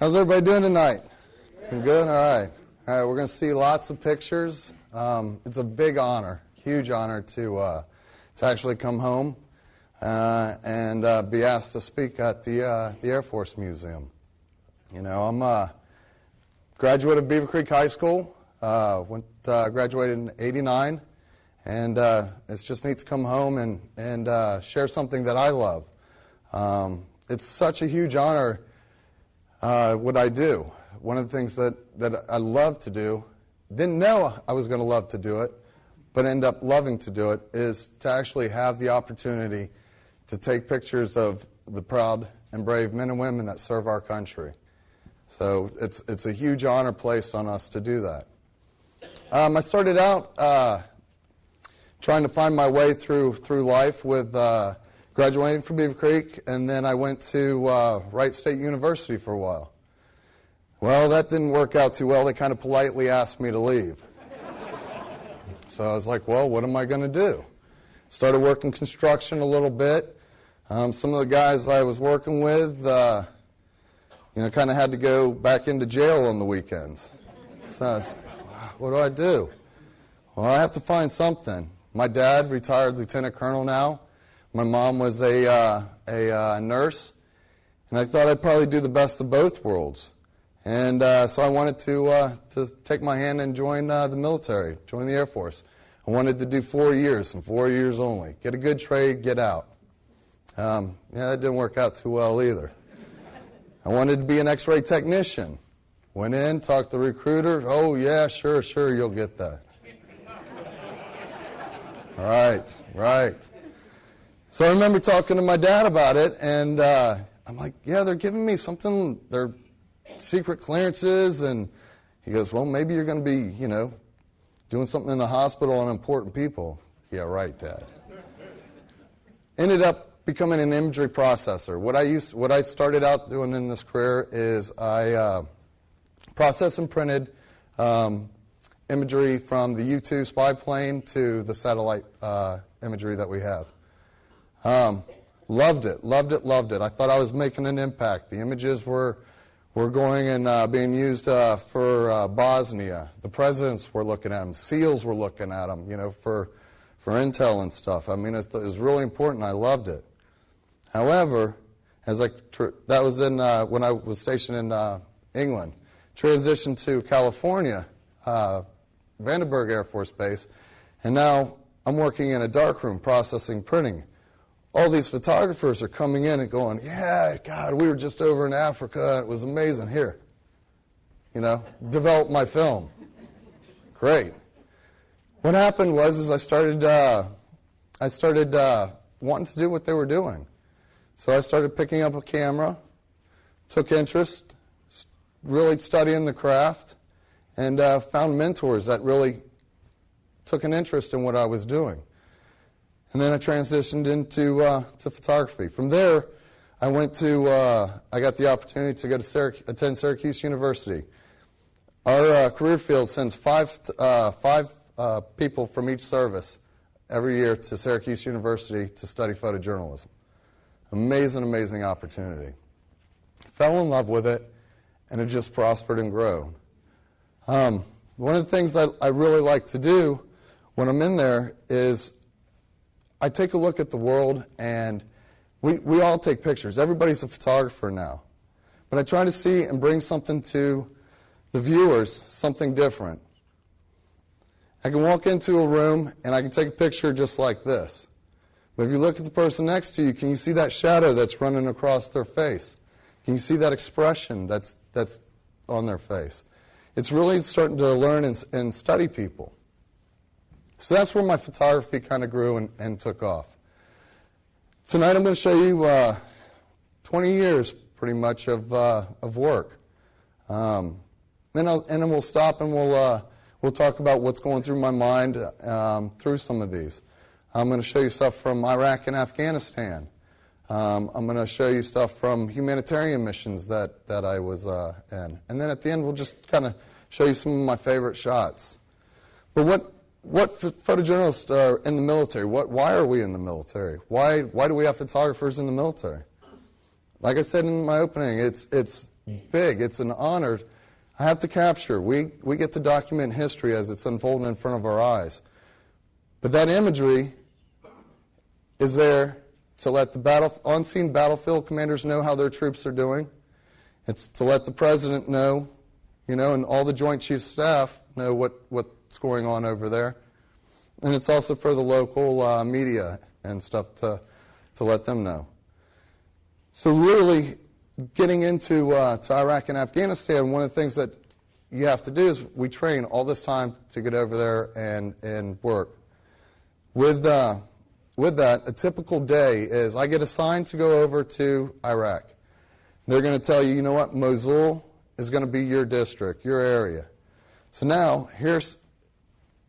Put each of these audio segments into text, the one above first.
How's everybody doing tonight? Good? All right. All right, we're going to see lots of pictures. It's a big honor, huge honor to actually come home and be asked to speak at the Air Force Museum. You know, I'm a graduate of Beaver Creek High School, graduated in '89, and it's just neat to come home and share something that I love. It's such a huge honor what I do. One of the things that I love to do, didn't know I was going to love to do it, but end up loving to do it, is to actually have the opportunity to take pictures of the proud and brave men and women that serve our country. So it's a huge honor placed on us to do that. I started out trying to find my way through life with graduating from Beaver Creek, and then I went to Wright State University for a while. Well, that didn't work out too well. They kind of politely asked me to leave. So I was like, well, what am I going to do? Started working construction a little bit. Some of the guys I was working with, kind of had to go back into jail on the weekends. So I was like, what do I do? Well, I have to find something. My dad, retired lieutenant colonel now. My mom was a nurse, and I thought I'd probably do the best of both worlds. And so I wanted to take my hand and join the military, join the Air Force. I wanted to do 4 years, and 4 years only. Get a good trade, get out. That didn't work out too well either. I wanted to be an X-ray technician. Went in, talked to the recruiter. Oh, yeah, sure, you'll get that. Right. So I remember talking to my dad about it, and I'm like, yeah, they're giving me something, they're secret clearances, and he goes, well, maybe you're going to be, doing something in the hospital on important people. Yeah, right, Dad. Ended up becoming an imagery processor. What I started out doing in this career is I processed and printed imagery from the U-2 spy plane to the satellite imagery that we have. Loved it. I thought I was making an impact. The images were going and being used for Bosnia. The presidents were looking at them. SEALs were looking at them, for intel and stuff. I mean, it was really important. I loved it. However, that was when I was stationed in England. Transitioned to California, Vandenberg Air Force Base, and now I'm working in a darkroom processing printing. All these photographers are coming in and going, yeah, God, we were just over in Africa. It was amazing. Here, develop my film. Great. What happened was I started wanting to do what they were doing. So I started picking up a camera, took interest, really studying the craft, and found mentors that really took an interest in what I was doing. And then I transitioned into to photography. From there, I got the opportunity to go to attend Syracuse University. Our career field sends five people from each service every year to Syracuse University to study photojournalism. Amazing opportunity. Fell in love with it, and it just prospered and grown. One of the things I really like to do when I'm in there is I take a look at the world, and we all take pictures. Everybody's a photographer now. But I try to see and bring something to the viewers, something different. I can walk into a room, and I can take a picture just like this. But if you look at the person next to you, can you see that shadow that's running across their face? Can you see that expression that's on their face? It's really starting to learn and study people. So that's where my photography kind of grew and took off. Tonight I'm going to show you 20 years, pretty much, of work. Then we'll stop and we'll talk about what's going through my mind through some of these. I'm going to show you stuff from Iraq and Afghanistan. I'm going to show you stuff from humanitarian missions that I was in. And then at the end we'll just kind of show you some of my favorite shots. But what photojournalists are in the military? Why are we in the military? Why do we have photographers in the military? Like I said in my opening, it's big. It's an honor I have to capture. We get to document history as it's unfolding in front of our eyes. But that imagery is there to let the on-scene battlefield commanders know how their troops are doing. It's to let the president know, and all the Joint Chiefs staff know what's going on over there. And it's also for the local media and stuff to let them know. So literally getting into to Iraq and Afghanistan, one of the things that you have to do is we train all this time to get over there and work. With that, a typical day is I get assigned to go over to Iraq. They're going to tell you, you know what, Mosul is going to be your district, your area. So now here's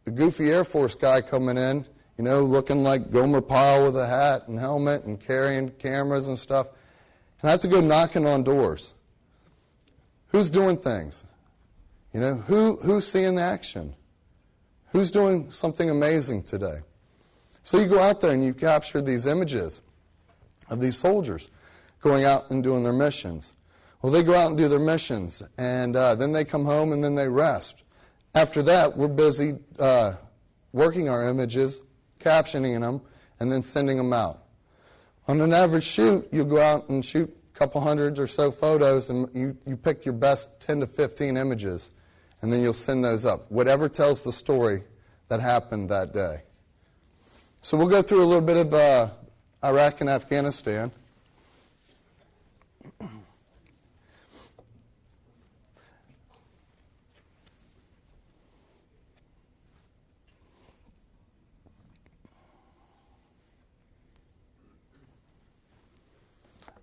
a goofy Air Force guy coming in, looking like Gomer Pyle with a hat and helmet and carrying cameras and stuff. And I have to go knocking on doors. Who's doing things? Who's seeing the action? Who's doing something amazing today? So you go out there and you capture these images of these soldiers going out and doing their missions. Well, they go out and do their missions, and then they come home and then they rest. After that, we're busy working our images, captioning them, and then sending them out. On an average shoot, you'll go out and shoot a couple hundred or so photos, and you pick your best 10 to 15 images, and then you'll send those up. Whatever tells the story that happened that day. So we'll go through a little bit of Iraq and Afghanistan.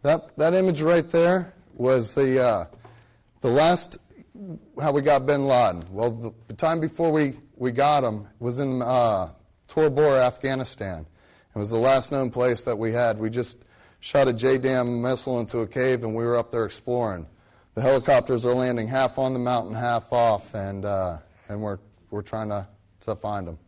That image right there was the last, how we got bin Laden. Well, the time before we got him was in Tor Bor, Afghanistan. It was the last known place that we had. We just shot a JDAM missile into a cave, and we were up there exploring. The helicopters are landing half on the mountain, half off, and we're trying to find them.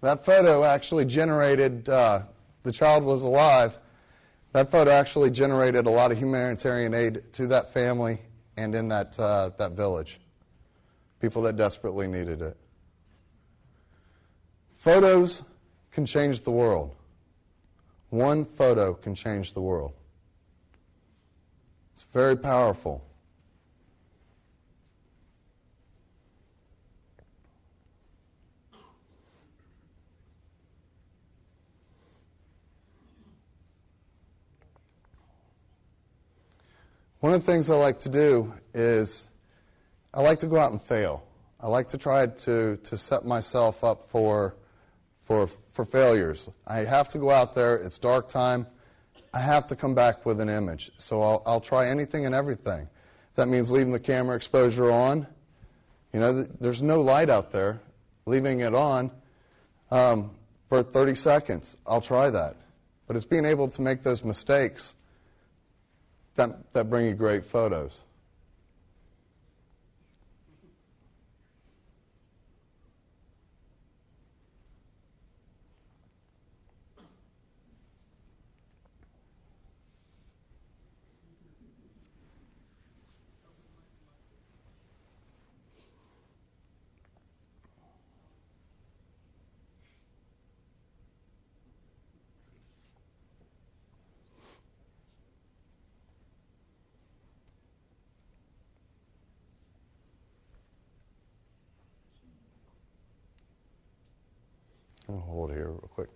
That photo actually generated, the child was alive. That photo actually generated a lot of humanitarian aid to that family and in that village. People that desperately needed it. Photos can change the world. One photo can change the world. It's very powerful. One of the things I like to do is I like to go out and fail. I like to try to set myself up for failures. I have to go out there. It's dark time. I have to come back with an image. So I'll try anything and everything. That means leaving the camera exposure on. There's no light out there. Leaving it on for 30 seconds. I'll try that. But it's being able to make those mistakes that bring you great photos. I'll hold here real quick.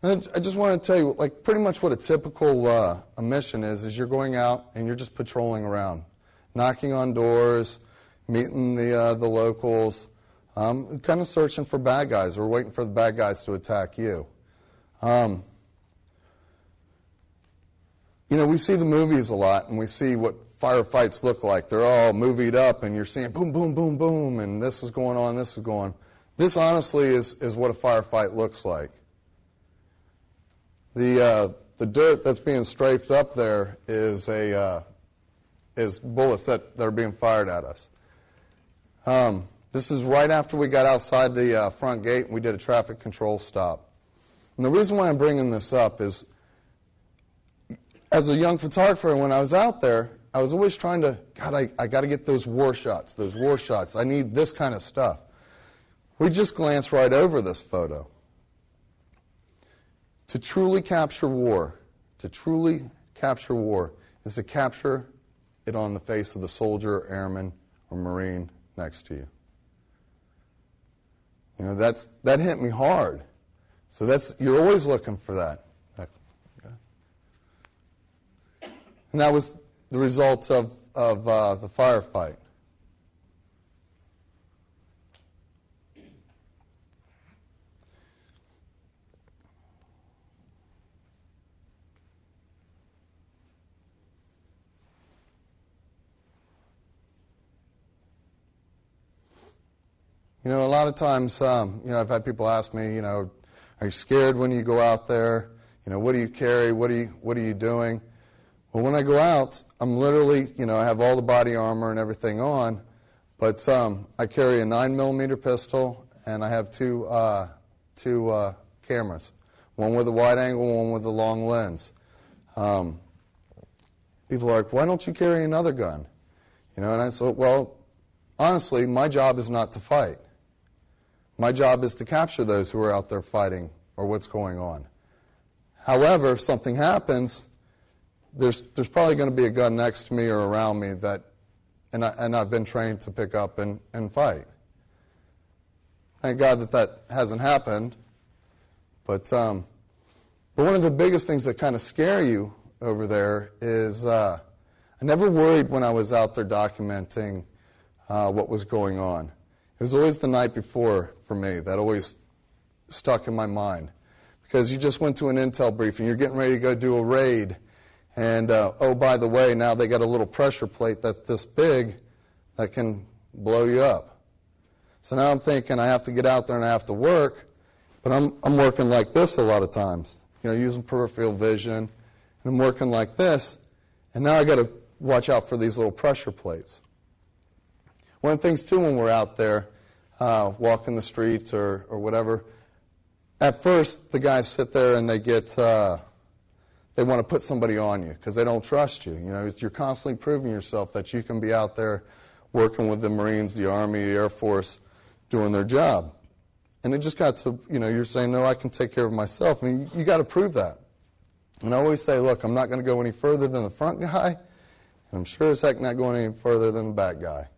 And I just want to tell you, pretty much what a typical a mission is you're going out and you're just patrolling around, knocking on doors, meeting the locals, kind of searching for bad guys or waiting for the bad guys to attack you. we see the movies a lot, and we see what firefights look like. They're all movied up, and you're seeing boom, boom, boom, boom, and this is going on, this is going on. This honestly is what a firefight looks like. The dirt that's being strafed up there is bullets that are being fired at us. This is right after we got outside the front gate and we did a traffic control stop. And the reason why I'm bringing this up is, as a young photographer, when I was out there, I was always trying to, I got to get those war shots. I need this kind of stuff. We just glanced right over this photo. To truly capture war is to capture it on the face of the soldier, airman, or Marine next to you. That hit me hard. So you're always looking for that. And that was the result of the firefight. A lot of times, I've had people ask me, are you scared when you go out there? What do you carry? What are you doing? Well, when I go out, I'm literally, I have all the body armor and everything on, but I carry a 9mm pistol, and I have two cameras, one with a wide angle, one with a long lens. People are like, why don't you carry another gun? And I said, well, honestly, my job is not to fight. My job is to capture those who are out there fighting or what's going on. However, if something happens, there's probably going to be a gun next to me or around me and I've been trained to pick up and fight. Thank God that hasn't happened. But one of the biggest things that kind of scare you over there is I never worried when I was out there documenting what was going on. It was always the night before for me. That always stuck in my mind. Because you just went to an intel briefing, you're getting ready to go do a raid, and oh, by the way, now they got a little pressure plate that's this big that can blow you up. So now I'm thinking I have to get out there and I have to work, but I'm working like this a lot of times, using peripheral vision, and I'm working like this, and now I got to watch out for these little pressure plates. One of the things, too, when we're out there walking the streets or whatever, at first the guys sit there and they want to put somebody on you because they don't trust you. You're constantly proving yourself that you can be out there working with the Marines, the Army, the Air Force, doing their job. And it just got to, you're saying, no, I can take care of myself. I mean, you got to prove that. And I always say, look, I'm not going to go any further than the front guy, and I'm sure as heck not going any further than the back guy.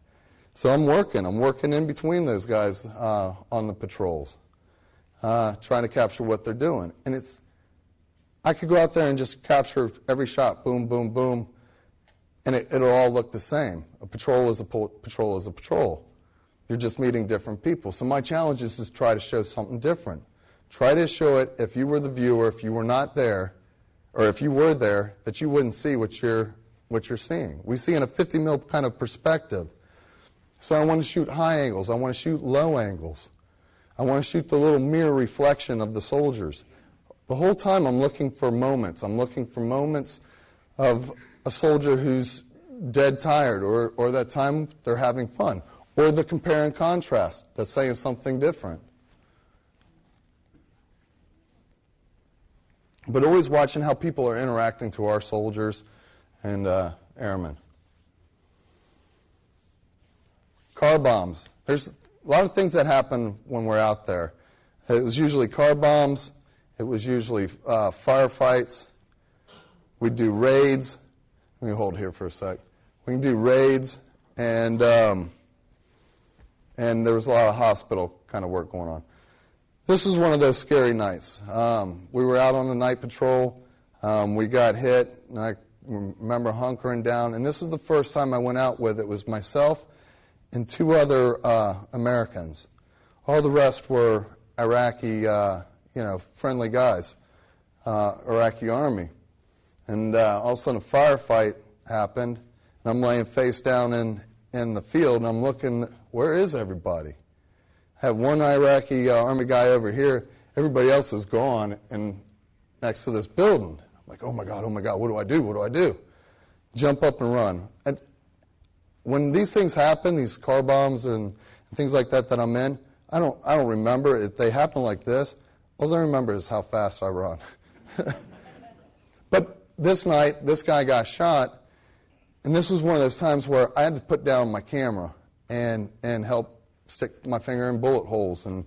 So I'm working in between those guys on the patrols, trying to capture what they're doing. And I could go out there and just capture every shot, boom, boom, boom, and it'll all look the same. A patrol is a patrol is a patrol. You're just meeting different people. So my challenge is to try to show something different. Try to show it, if you were the viewer, if you were not there, or if you were there, that you wouldn't see what you're seeing. We see in a 50 mil kind of perspective. So I want to shoot high angles. I want to shoot low angles. I want to shoot the little mirror reflection of the soldiers. The whole time I'm looking for moments. I'm looking for moments of a soldier who's dead tired, or that time they're having fun, or the compare and contrast that's saying something different. But always watching how people are interacting to our soldiers and airmen. Car bombs. There's a lot of things that happen when we're out there. It was usually car bombs. It was usually firefights. We'd do raids. Let me hold here for a sec. We can do raids, and there was a lot of hospital kind of work going on. This was one of those scary nights. We were out on the night patrol. We got hit, and I remember hunkering down. And this is the first time I went out with it was myself and two other Americans. All the rest were Iraqi, friendly guys, Iraqi Army. And all of a sudden a firefight happened, and I'm laying face down in the field, and I'm looking, where is everybody? I have one Iraqi Army guy over here. Everybody else is gone and next to this building. I'm like, oh my God, what do I do? What do I do? Jump up and run. And when these things happen, these car bombs and things like that I'm in, I don't remember if they happen like this. All I remember is how fast I run. But this night, this guy got shot, and this was one of those times where I had to put down my camera and help stick my finger in bullet holes and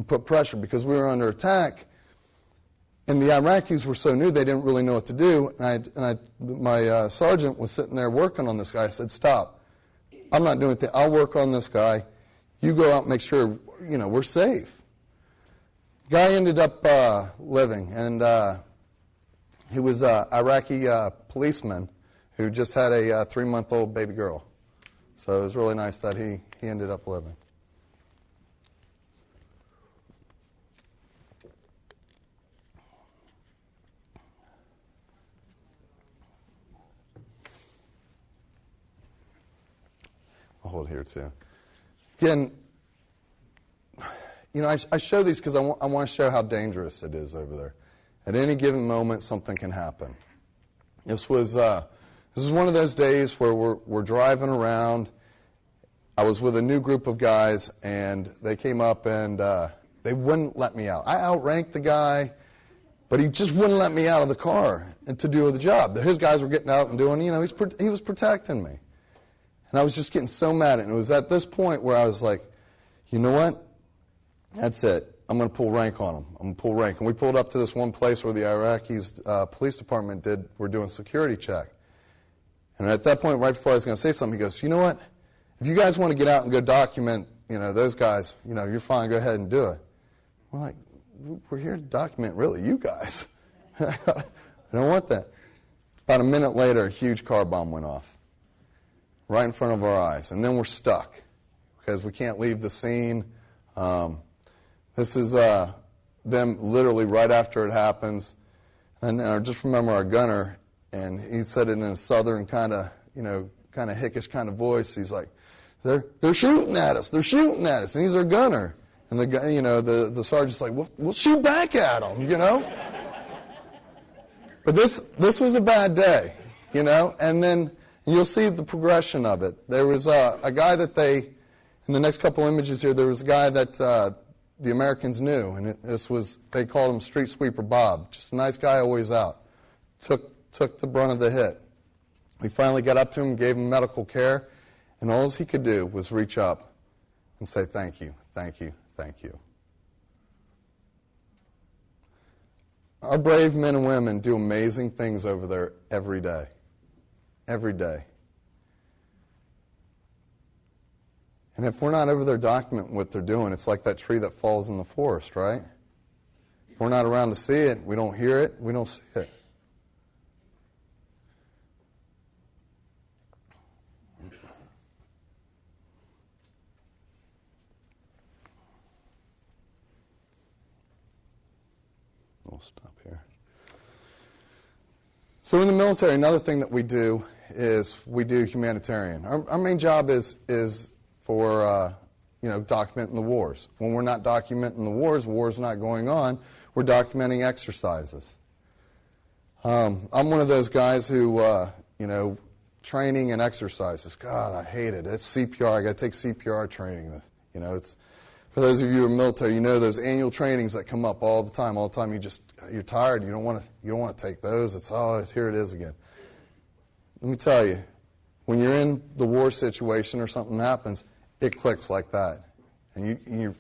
put pressure because we were under attack. And the Iraqis were so new, they didn't really know what to do. And my sergeant was sitting there working on this guy. I said, stop. I'm not doing anything. I'll work on this guy. You go out and make sure, we're safe. Guy ended up living, and he was an Iraqi policeman who just had a 3-month-old baby girl. So it was really nice that he ended up living. I'll hold here too. Again, I show these because I want to show how dangerous it is over there. At any given moment, something can happen. This was one of those days where we're driving around. I was with a new group of guys, and they came up, and they wouldn't let me out. I outranked the guy, but he just wouldn't let me out of the car and to do the job. His guys were getting out and doing, he was protecting me. And I was just getting so mad. And it was at this point where I was like, you know what? That's it. I'm going to pull rank on him. I'm going to pull rank. And we pulled up to this one place where the Iraqis police department were doing security check. And at that point, right before I was going to say something, he goes, you know what? If you guys want to get out and go document, those guys, you're fine. Go ahead and do it. We're like, we're here to document really you guys. I don't want that. About a minute later, a huge car bomb went off right in front of our eyes. And then we're stuck because we can't leave the scene. This is them literally right after it happens. And I just remember our gunner, and he said it in a southern kind of hickish kind of voice. He's like, they're shooting at us. They're shooting at us. And he's our gunner. And the guy, the sergeant's like, we'll shoot back at them, But this was a bad day, And then you'll see the progression of it. There was a guy that in the next couple images here, there was a guy that the Americans knew, and they called him Street Sweeper Bob. Just a nice guy, always out. Took the brunt of the hit. We finally got up to him, gave him medical care, and all he could do was reach up and say, thank you, thank you, thank you. Our brave men and women do amazing things over there every day. Every day. And if we're not over there documenting what they're doing, it's like that tree that falls in the forest, right? If we're not around to see it, we don't hear it, we don't see it. We'll stop here. So in the military, another thing that we do is we do humanitarian. Our main job is for documenting the wars. When we're not documenting the wars not going on, we're documenting exercises. I'm one of those guys who training and exercises. God, I hate it. It's CPR. I got to take CPR training. It's for those of you who are military. Those annual trainings that come up all the time. All the time, you're tired. You don't want to take those. Here it is again. Let me tell you, when you're in the war situation or something happens, it clicks like that. And you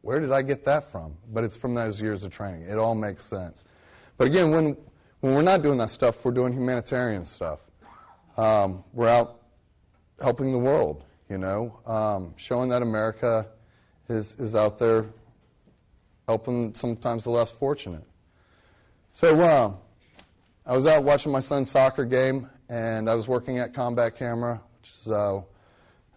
where did I get that from? But it's from those years of training. It all makes sense. But again, when we're not doing that stuff, we're doing humanitarian stuff. We're out helping the world, showing that America is out there helping sometimes the less fortunate. So I was out watching my son's soccer game, and I was working at Combat Camera, which is an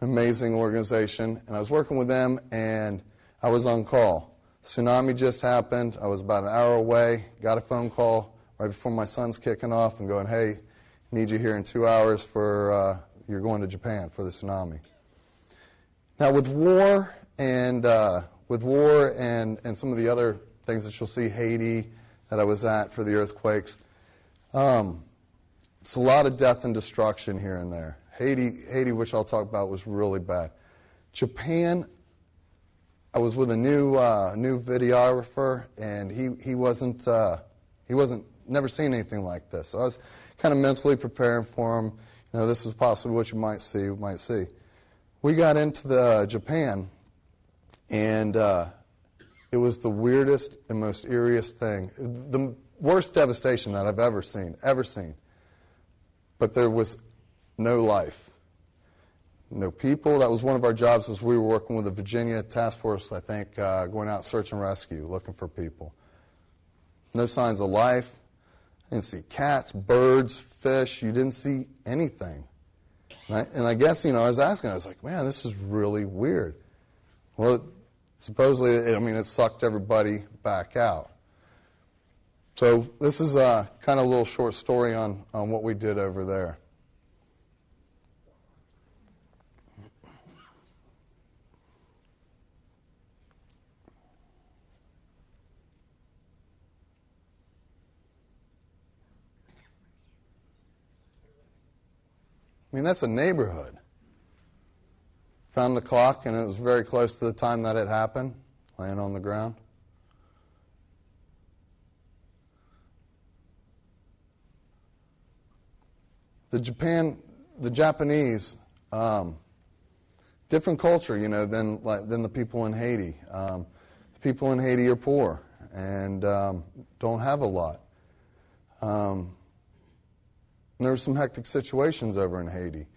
amazing organization. And I was working with them, and I was on call. Tsunami just happened. I was about an hour away, got a phone call. right before my son's kicking off and going, hey, need you here in 2 hours for, you're going to Japan for the tsunami. Now with war and some of the other things that you'll see, Haiti that I was at for the earthquakes, it's a lot of death and destruction here and there. Haiti, which I'll talk about, was really bad. Japan, I was with a new videographer, and he wasn't never seen anything like this. So I was kind of mentally preparing for him. You know, this is possibly what you might see. We got into the Japan, and it was the weirdest and most eeriest thing. The worst devastation that I've ever seen. But there was no life. No people. That was one of our jobs, was we were working with the Virginia Task Force, I think, going out search and rescue, looking for people. No signs of life. You didn't see cats, birds, fish. You didn't see anything. And I guess, I was asking, I was like, man, this is really weird. Well, supposedly, it sucked everybody back out. So this is kind of a little short story on what we did over there. That's a neighborhood. Found the clock, and it was very close to the time that it happened, laying on the ground. The Japanese, different culture, than the people in Haiti. The people in Haiti are poor and don't have a lot. And there were some hectic situations over in Haiti.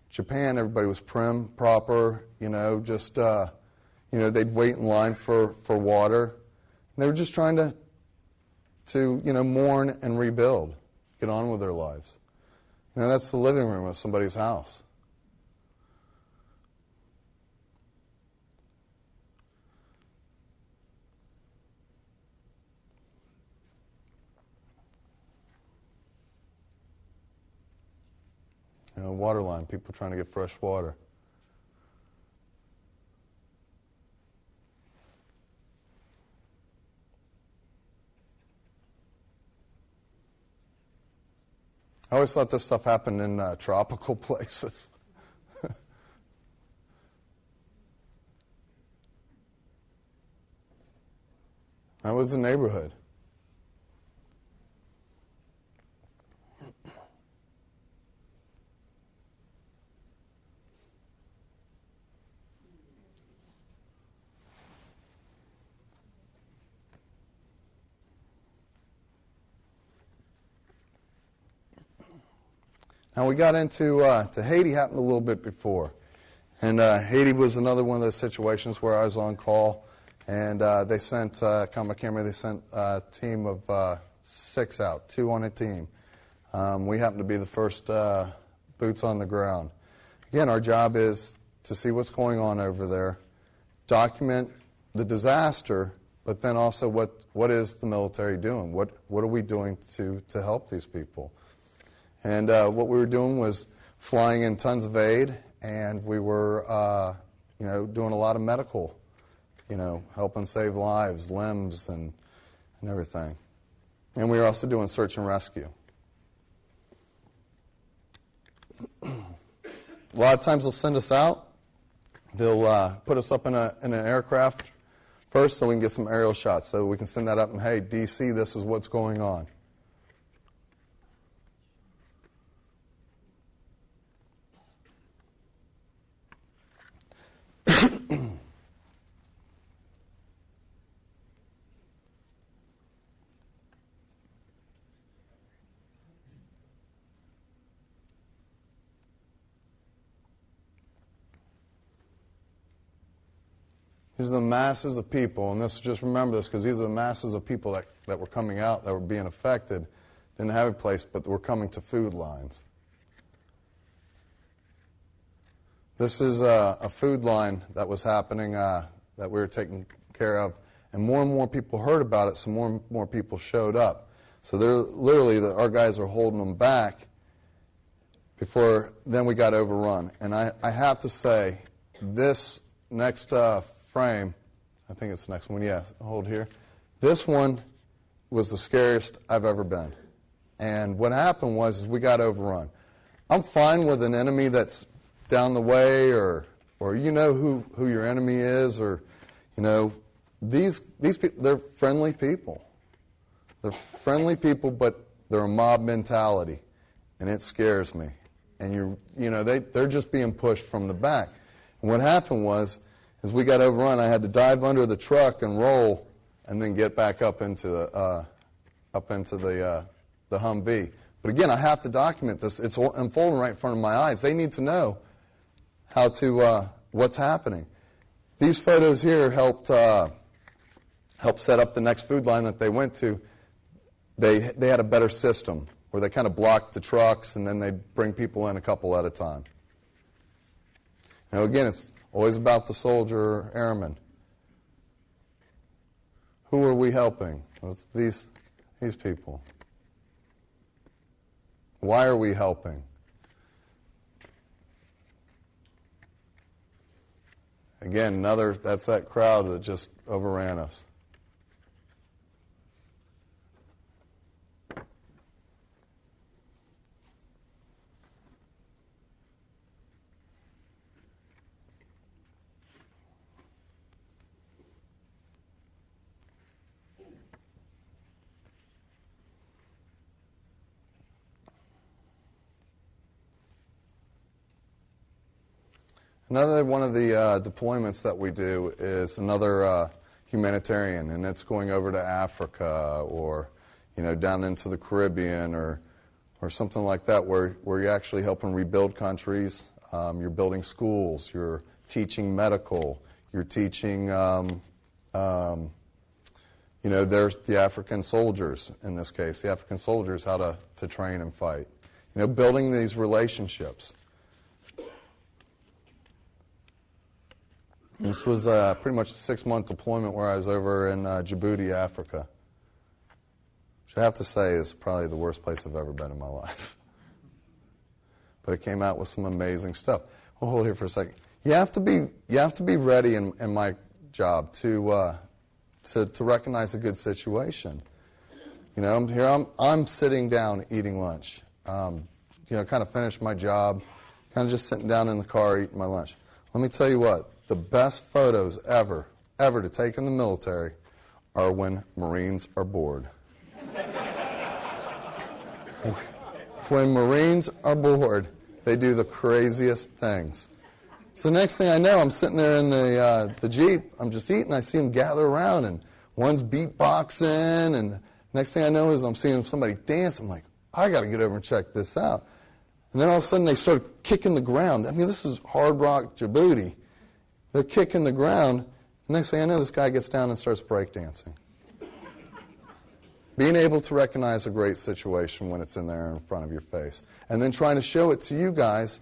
Japan, everybody was prim, proper, they'd wait in line for water. And they were just trying to mourn and rebuild, get on with their lives. That's the living room of somebody's house. Water line, people trying to get fresh water. I always thought this stuff happened in tropical places. That was the neighborhood. Now, we got into to Haiti, happened a little bit before. And Haiti was another one of those situations where I was on call, and they sent, my camera, they sent a team of 6 out, 2 on a team. We happened to be the first boots on the ground. Again, our job is to see what's going on over there, document the disaster, but then also what is the military doing? What are we doing to help these people? And what we were doing was flying in tons of aid, and we were, doing a lot of medical, helping save lives, limbs, and everything. And we were also doing search and rescue. A lot of times they'll send us out. They'll put us up in an aircraft first so we can get some aerial shots, so we can send that up and, hey, DC, this is what's going on. These are the masses of people, and just remember this, because these are the masses of people that were coming out, that were being affected, didn't have a place, but were coming to food lines. This is a food line that was happening, that we were taking care of, and more people heard about it, so more and more people showed up. So they're literally, our guys are holding them back before then we got overrun. And I have to say, this next frame, I think it's the next one, yes, hold here. This one was the scariest I've ever been. And what happened was we got overrun. I'm fine with an enemy that's down the way, or you know who your enemy is, or you know, these people, they're friendly people. They're friendly people, but they're a mob mentality, and it scares me. And they're just being pushed from the back. And what happened was, as we got overrun, I had to dive under the truck and roll, and then get back up into the Humvee. But again, I have to document this. It's unfolding right in front of my eyes. They need to know how to what's happening. These photos here helped set up the next food line that they went to. They had a better system where they kind of blocked the trucks, and then they'd bring people in a couple at a time. Now, again, it's always about the soldier or airman. Who are we helping? It's these people. Why are we helping? Again, that's that crowd that just overran us. Another one of the deployments that we do is another humanitarian, and it's going over to Africa or down into the Caribbean or something like that, where you're actually helping rebuild countries. You're building schools. You're teaching medical. You're teaching, there's the African soldiers in this case. The African soldiers how to train and fight. Building these relationships. This was pretty much a 6-month deployment where I was over in Djibouti, Africa, which I have to say is probably the worst place I've ever been in my life. But it came out with some amazing stuff. Well, hold here for a second. You have to be ready in my job to recognize a good situation. I'm sitting down eating lunch. Kind of finished my job, kind of just sitting down in the car eating my lunch. Let me tell you what. The best photos ever to take in the military are when Marines are bored. When Marines are bored, they do the craziest things. So next thing I know, I'm sitting there in the Jeep, I'm just eating, I see them gather around, and one's beatboxing, and next thing I know is I'm seeing somebody dance. I'm like, I got to get over and check this out. And then all of a sudden they start kicking the ground. I mean, this is hard rock Djibouti. They're kicking the ground. The next thing I know, this guy gets down and starts breakdancing. Being able to recognize a great situation when it's in there in front of your face. And then trying to show it to you guys,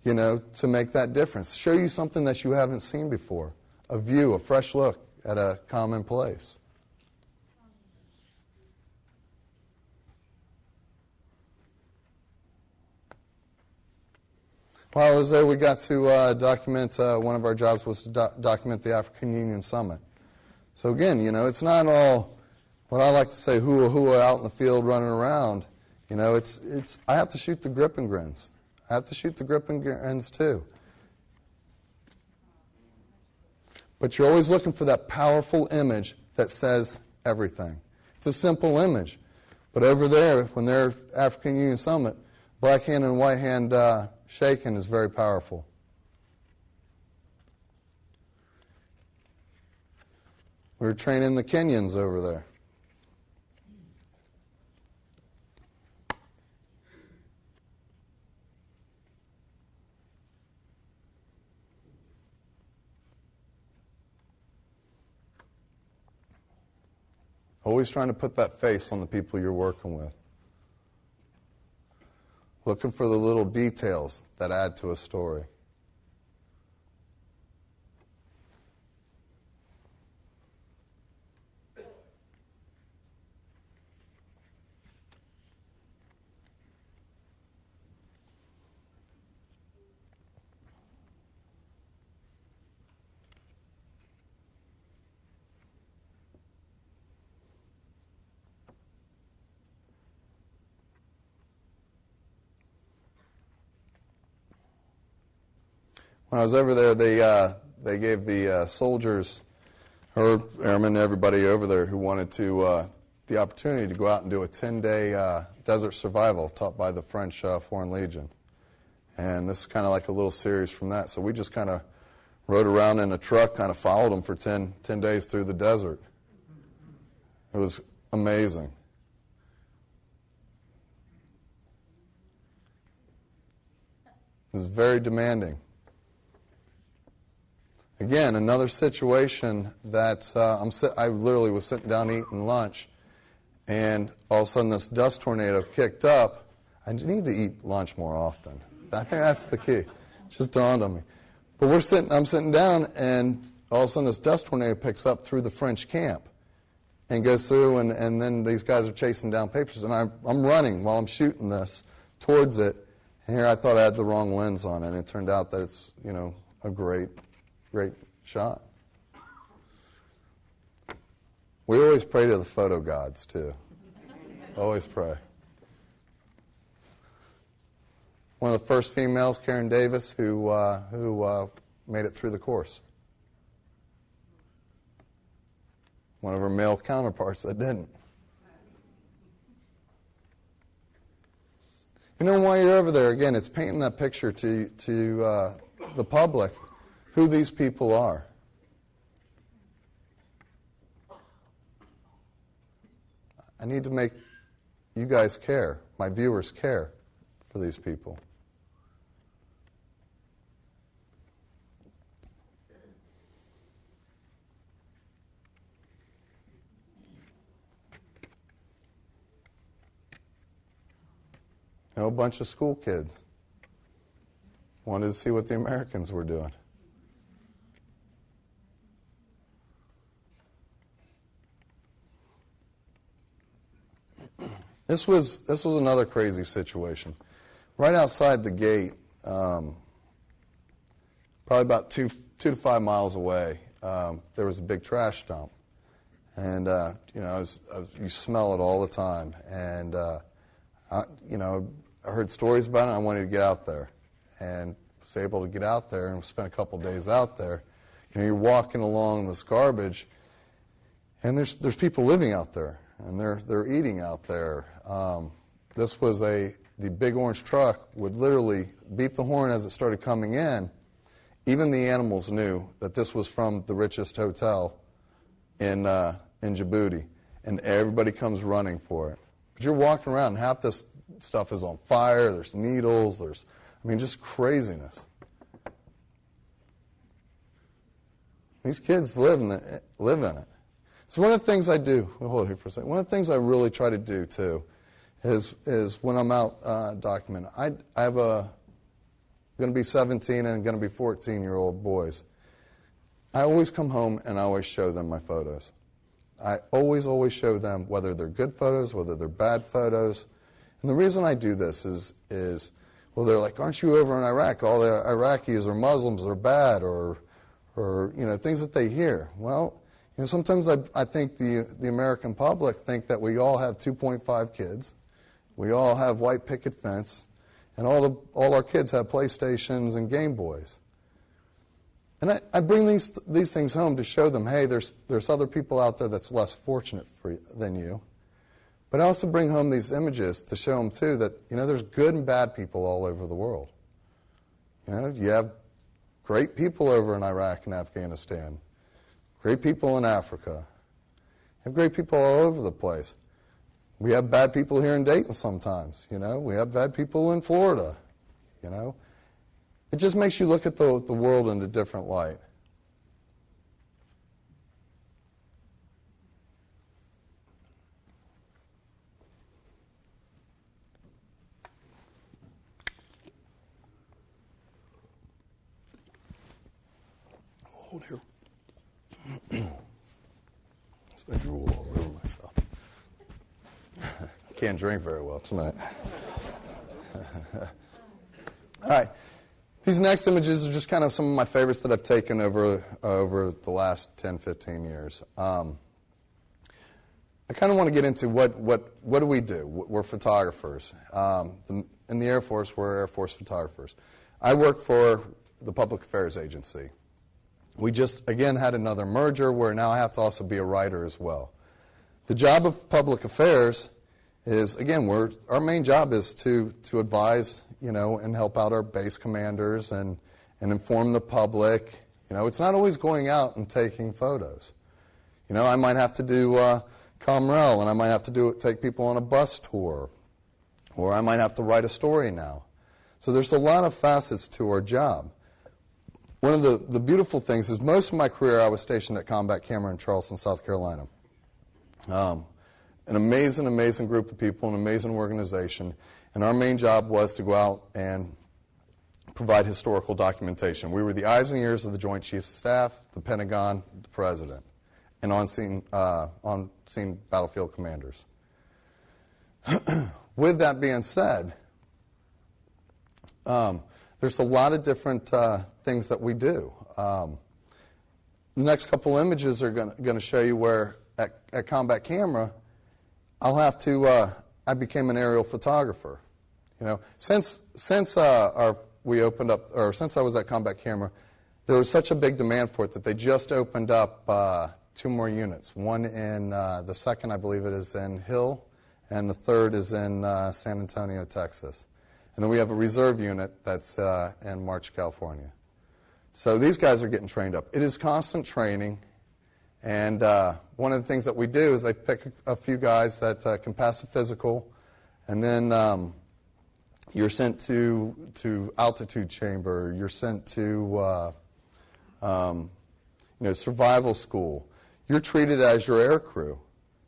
to make that difference. Show you something that you haven't seen before. A view, a fresh look at a common place. While I was there, we got to document, one of our jobs was to document the African Union Summit. So again, it's not all what I like to say, hoo-ah out in the field running around. I have to shoot the grip and grins. I have to shoot the grip and grins too. But you're always looking for that powerful image that says everything. It's a simple image. But over there, when they're African Union Summit, black hand and white hand shaking is very powerful. We were training the Kenyans over there. Always trying to put that face on the people you're working with. Looking for the little details that add to a story. when I was over there, they gave the soldiers, or airmen, everybody over there who wanted to, the opportunity to go out and do a 10-day desert survival taught by the French Foreign Legion. And this is kind of like a little series from that. So we just kind of rode around in a truck, kind of followed them for 10 days through the desert. It was amazing. It was very demanding. Again, another situation that I literally was sitting down eating lunch, and all of a sudden this dust tornado kicked up. I need to eat lunch more often. I think that's the key. It just dawned on me. But I'm sitting down, and all of a sudden this dust tornado picks up through the French camp and goes through, and then these guys are chasing down papers, and I'm running while I'm shooting this towards it. And here I thought I had the wrong lens on it, and it turned out that it's, a great shot. We always pray to the photo gods, too. Always pray. One of the first females, Karen Davis, who made it through the course. One of her male counterparts that didn't. While you're over there, again, it's painting that picture to the public who these people are. I need to make you guys care, my viewers care for these people. A bunch of school kids wanted to see what the Americans were doing. This was another crazy situation. Right outside the gate, probably about 2 to 5 miles away, there was a big trash dump, and you smell it all the time. And I heard stories about it, and I wanted to get out there, and was able to get out there and spent a couple days out there. You're walking along this garbage, and there's people living out there, and they're eating out there. This was the big orange truck would literally beep the horn as it started coming in. Even the animals knew that this was from the richest hotel in Djibouti, and everybody comes running for it. But you're walking around, and half this stuff is on fire. There's needles. Just craziness. These kids live in it. So one of the things I do, hold it here for a second. One of the things I really try to do too, is when I'm out documenting. I have going to be 17 and going to be 14-year-old boys. I always come home and I always show them my photos. I always show them whether they're good photos, whether they're bad photos. And the reason I do this is they're like, aren't you over in Iraq? All the Iraqis are Muslims, they're bad, or things that they hear. Well, sometimes I think the American public think that we all have 2.5 kids, we all have white picket fence, and all our kids have PlayStations and Game Boys. And I bring these things home to show them, hey, there's other people out there that's less fortunate than you. But I also bring home these images to show them, too, that, there's good and bad people all over the world. You have great people over in Iraq and Afghanistan, great people in Africa, you have great people all over the place. We have bad people here in Dayton sometimes, We have bad people in Florida, It just makes you look at the world in a different light. Hold here. I drool all over myself. Can't drink very well tonight. All right. These next images are just kind of some of my favorites that I've taken over the last 10, 15 years. I kind of want to get into what do we do? We're photographers. In the Air Force, we're Air Force photographers. I work for the Public Affairs Agency. We just, again, had another merger where now I have to also be a writer as well. The job of public affairs is, again, our main job is to advise, and help out our base commanders and inform the public. It's not always going out and taking photos. I might have to do Comrel, and I might have to take people on a bus tour, or I might have to write a story now. So there's a lot of facets to our job. One of the beautiful things is most of my career I was stationed at Combat Camera in Charleston, South Carolina. An amazing, amazing group of people, an amazing organization, and our main job was to go out and provide historical documentation. We were the eyes and ears of the Joint Chiefs of Staff, the Pentagon, the President, and on-scene battlefield commanders. With that being said, there's a lot of different things that we do. The next couple images are going to show you where at Combat Camera, I became an aerial photographer. Since we opened up, or since I was at Combat Camera, there was such a big demand for it that they just opened up 2 more units. One in the second, I believe it is in Hill, and the third is in San Antonio, Texas. And then we have a reserve unit that's in March, California. So these guys are getting trained up. It is constant training, and one of the things that we do is they pick a few guys that can pass the physical, and then you're sent to altitude chamber. You're sent to survival school. You're treated as your air crew.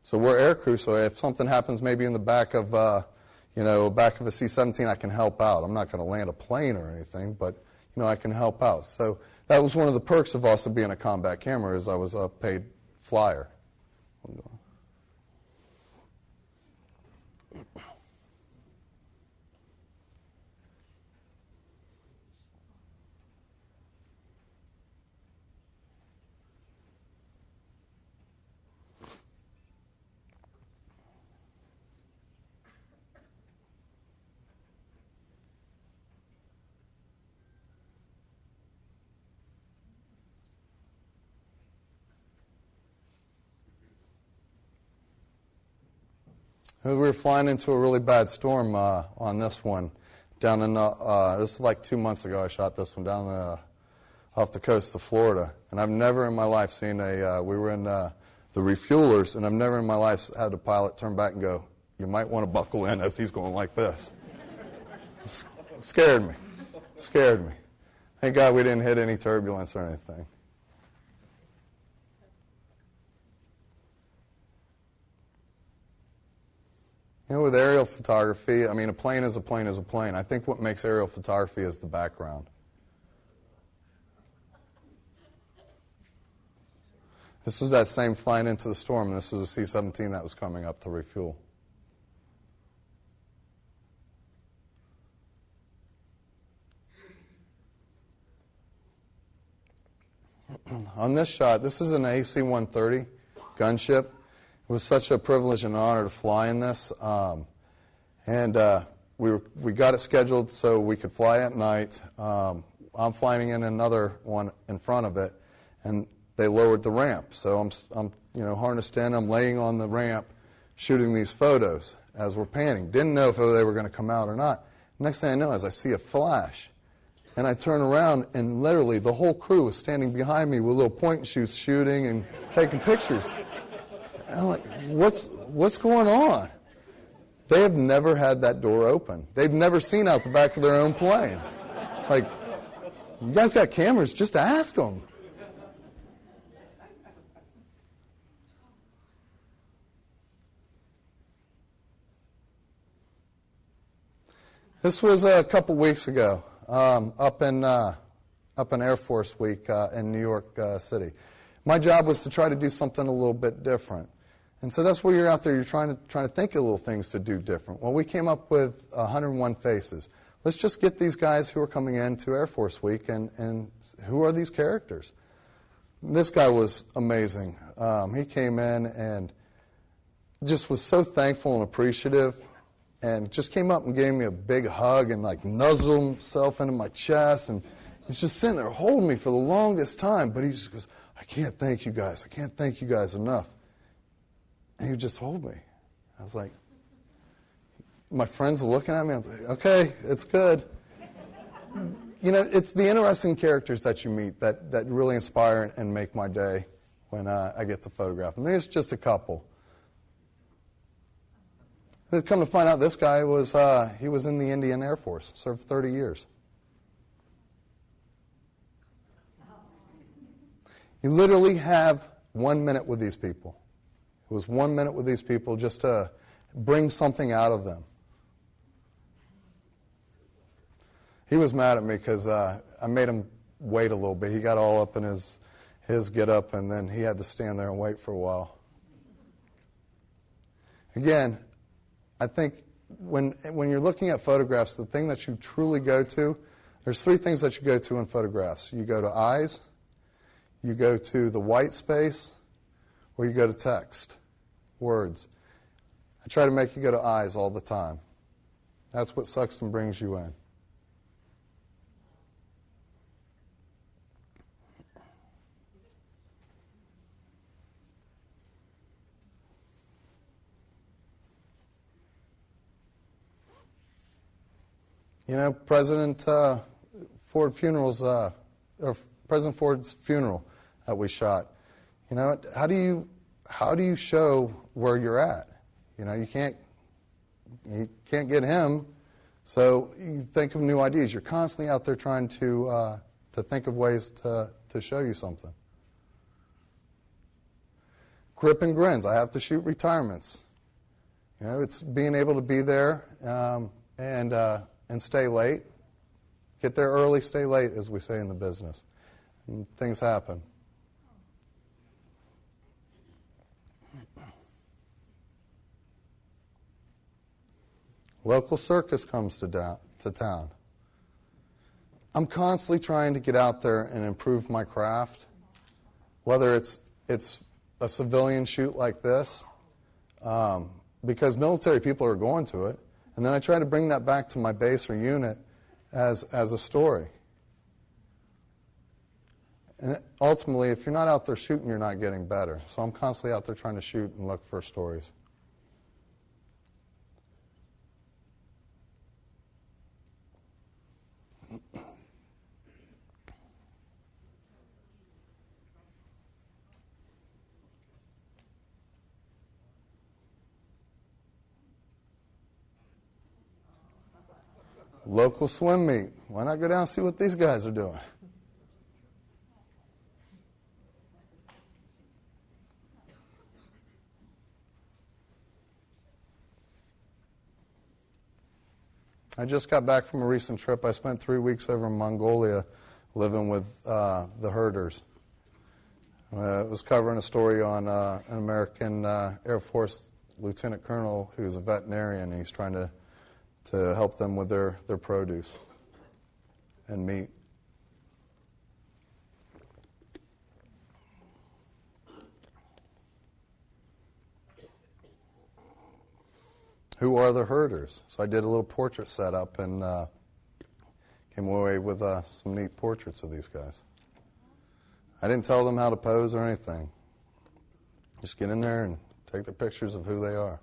So we're air crew. So if something happens, maybe in the back of back of a C-17, I can help out. I'm not going to land a plane or anything, but I can help out. So that was one of the perks of also being a Combat Camera, is I was a paid flyer. We were flying into a really bad storm on this one. Down in this is like 2 months ago. I shot this one down off the coast of Florida, and I've never in my life seen we were in the refuelers, and I've never in my life had a pilot turn back and go, "You might want to buckle in," as he's going like this. It scared me. Thank God we didn't hit any turbulence or anything. With aerial photography, a plane is a plane is a plane. I think what makes aerial photography is the background. This was that same flying into the storm, and this was a C-17 that was coming up to refuel. On this shot, this is an AC-130 gunship. It was such a privilege and honor to fly in this, and we got it scheduled so we could fly at night. I'm flying in another one in front of it, and they lowered the ramp. So I'm harnessed in. I'm laying on the ramp, shooting these photos as we're panning. Didn't know if they were going to come out or not. Next thing I know is I see a flash, and I turn around, and literally the whole crew was standing behind me with little point and shoots, shooting and taking pictures. And I'm like, what's going on? They have never had that door open. They've never seen out the back of their own plane. Like, you guys got cameras, just ask them. This was a couple weeks ago, up in Air Force Week in New York City. My job was to try to do something a little bit different. And so that's where you're out there, you're trying to think of little things to do different. Well, we came up with 101 faces. Let's just get these guys who are coming in to Air Force Week, and who are these characters? This guy was amazing. He came in and just was so thankful and appreciative, and just came up and gave me a big hug and like nuzzled himself into my chest and He's just sitting there holding me for the longest time, but he just goes, I can't thank you guys. I can't thank you guys enough. And he would just hold me. I was like, my friends are looking at me. I'm like, okay, it's good. You know, it's the interesting characters that you meet that really inspire and make my day when I get to photograph them. There's just a couple. Come to find out, this guy was he was in the Indian Air Force, served 30 years. You literally have 1 minute with these people. It was 1 minute with these people just to bring something out of them. He was mad at me because I made him wait a little bit. He got all up in his get-up, and then he had to stand there and wait for a while. Again, I think when you're looking at photographs, the thing that you truly go to, there's three things that you go to in photographs. You go to eyes, you go to the white space, or you go to text, words. I try to make you go to eyes all the time. That's what sucks and brings you in. You know, President Ford's funeral that we shot. You know, how do you show where you're at? You know, you can't get him, so you think of new ideas. You're constantly out there trying to think of ways to show you something. Grip and grins. I have to shoot retirements. You know, it's being able to be there and stay late. Get there early, stay late, as we say in the business. And things happen. Local circus comes to town. I'm constantly trying to get out there and improve my craft, whether it's a civilian shoot like this, because military people are going to it. And then I try to bring that back to my base or unit as a story. And ultimately, if you're not out there shooting, you're not getting better. So I'm constantly out there trying to shoot and look for stories. Local swim meet. Why not go down and see what these guys are doing? I just got back from a recent trip. I spent 3 weeks over in Mongolia living with the herders. It was covering a story on an American Air Force lieutenant colonel who's a veterinarian, and he's trying to help them with their produce and meat. Who are the herders? So I did a little portrait setup and came away with some neat portraits of these guys. I didn't tell them how to pose or anything. Just get in there and take their pictures of who they are.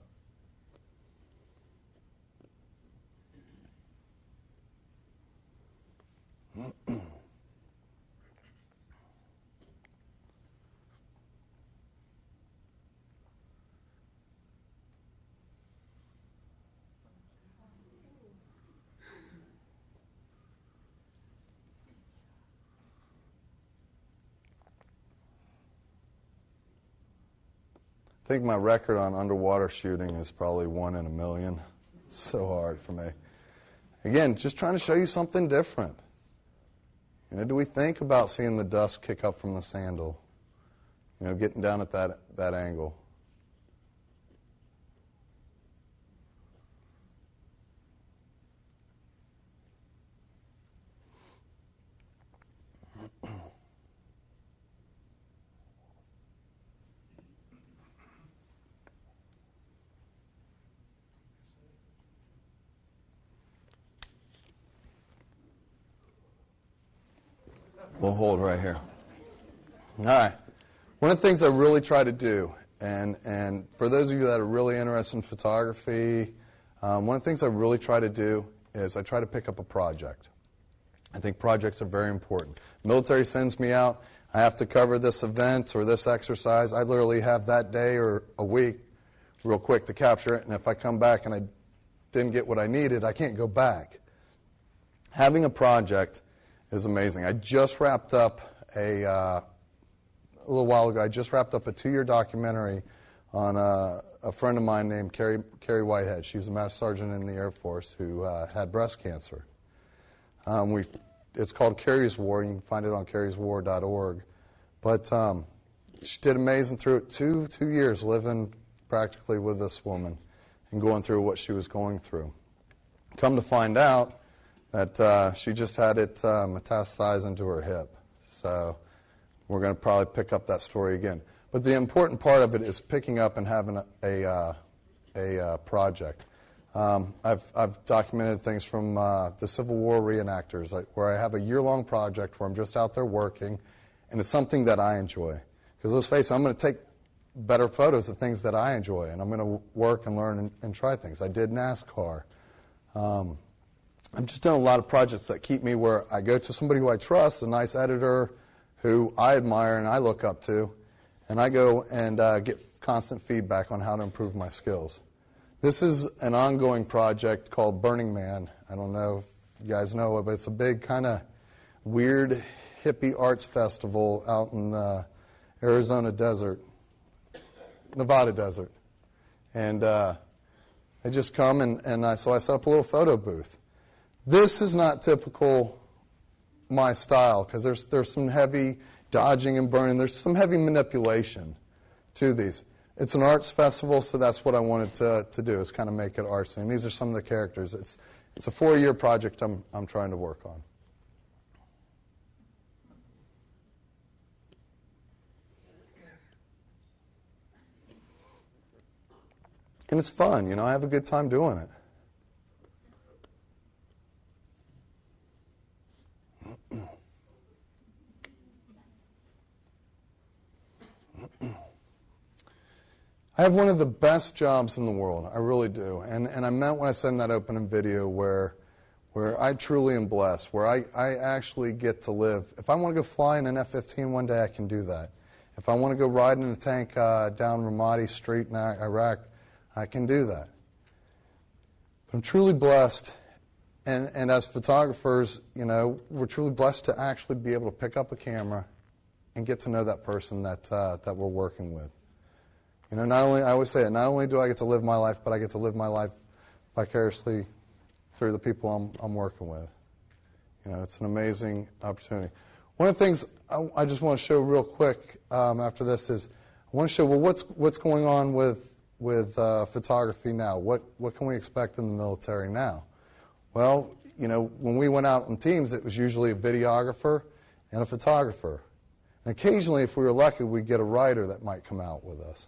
I think my record on underwater shooting is probably 1 in a million. It's so hard for me. Again, just trying to show you something different. You know, do we think about seeing the dust kick up from the sandal? You know, getting down at that angle. We'll hold right here. All right. One of the things I really try to do, and for those of you that are really interested in photography, one of the things I really try to do is I try to pick up a project. I think projects are very important. Military sends me out. I have to cover this event or this exercise. I literally have that day or a week real quick to capture it, and if I come back and I didn't get what I needed, I can't go back. Having a project is amazing. I just wrapped up a little while ago, I just wrapped up a 2-year documentary on a friend of mine named Carrie Whitehead. She's a Master Sergeant in the Air Force who had breast cancer. It's called Carrie's War. You can find it on carrieswar.org. But she did amazing through it. Two years living practically with this woman and going through what she was going through. Come to find out that she just had it metastasize into her hip. So we're going to probably pick up that story again. But the important part of it is picking up and having a project. I've documented things from the Civil War reenactors, where I have a year-long project where I'm just out there working, and it's something that I enjoy. Because let's face it, I'm going to take better photos of things that I enjoy, and I'm going to work and learn and try things. I did NASCAR. I've just done a lot of projects that keep me where I go to somebody who I trust, a nice editor who I admire and I look up to, and I go and get constant feedback on how to improve my skills. This is an ongoing project called Burning Man. I don't know if you guys know it, but it's a big kind of weird hippie arts festival out in the Arizona desert, Nevada desert. And they just come, so I set up a little photo booth. This is not typical my style, because there's some heavy dodging and burning. There's some heavy manipulation to these. It's an arts festival, so that's what I wanted to do, is kind of make it artsy. And these are some of the characters. It's a 4-year project I'm trying to work on. And it's fun, I have a good time doing it. I have one of the best jobs in the world. I really do. And I meant when I said in that opening video where I truly am blessed, where I actually get to live. If I want to go fly in an F-15 one day, I can do that. If I want to go ride in a tank down Ramadi Street in Iraq, I can do that. But I'm truly blessed. And as photographers, we're truly blessed to actually be able to pick up a camera and get to know that person that we're working with. Not only, I always say it, not only do I get to live my life, but I get to live my life vicariously through the people I'm working with. It's an amazing opportunity. One of the things I just want to show real quick after this is I want to show, what's going on with photography now? What can we expect in the military now? Well, when we went out in teams, it was usually a videographer and a photographer. And occasionally, if we were lucky, we'd get a writer that might come out with us.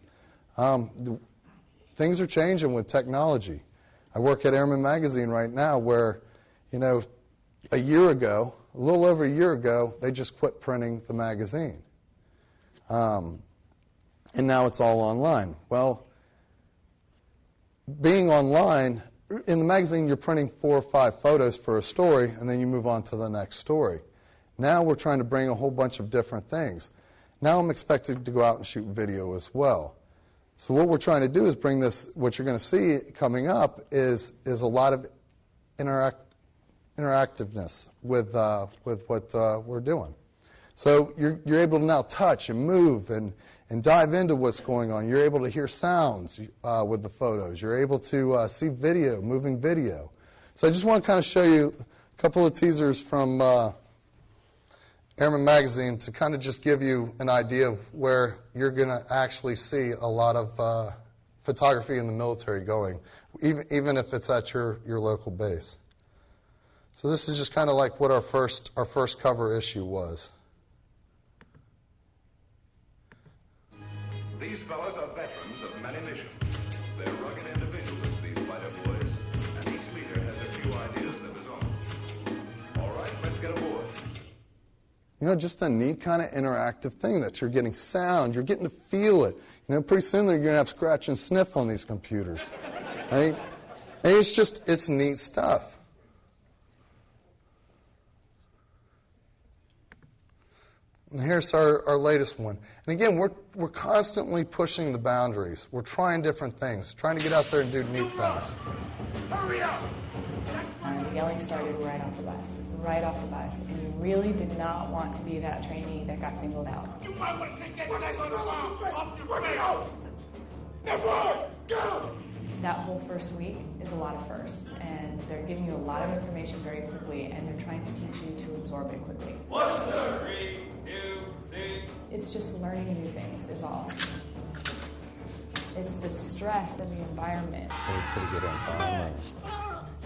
Things are changing with technology. I work at Airman Magazine right now where, a year ago, a little over a year ago, they just quit printing the magazine. And now it's all online. Well, being online, in the magazine you're printing 4 or 5 photos for a story, and then you move on to the next story. Now we're trying to bring a whole bunch of different things. Now I'm expected to go out and shoot video as well. So what we're trying to do is bring this, what you're going to see coming up is a lot of interactiveness with what we're doing. So you're able to now touch and move and dive into what's going on. You're able to hear sounds with the photos. You're able to see video, moving video. So I just want to kind of show you a couple of teasers from Airman Magazine to kind of just give you an idea of where you're going to actually see a lot of photography in the military going, even if it's at your local base. So this is just kind of like what our first cover issue was. These fellows are veterans of many missions. They're rugged individuals, these fighter boys, and each leader has a few ideas of his own. All right, let's get aboard. just a neat kind of interactive thing that you're getting sound, you're getting to feel it. Pretty soon you're going to have scratch and sniff on these computers, right? And it's neat stuff. And here's our latest one. And again, we're constantly pushing the boundaries. We're trying different things, trying to get out there and do neat things. Hurry up! The yelling started right off the bus. And you really did not want to be that trainee that got singled out. You might want to take that off your radio! Never! Go! That whole first week is a lot of firsts, and they're giving you a lot of information very quickly, and they're trying to teach you to absorb it quickly. 1, 3, 2, 3. It's just learning new things is all. It's the stress of the environment. Pretty good on time.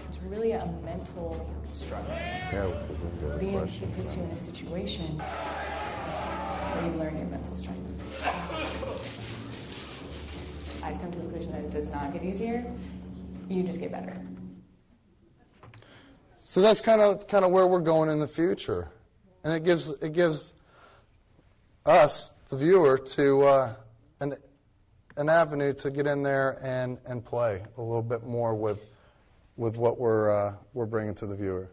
It's really a mental struggle. Yeah, The EMT puts you in a situation where you learn your mental strength. I've come to the conclusion that it does not get easier. You just get better. So that's kind of where we're going in the future, and it gives us, the viewer, to an avenue to get in there and play a little bit more with what we're bringing to the viewer.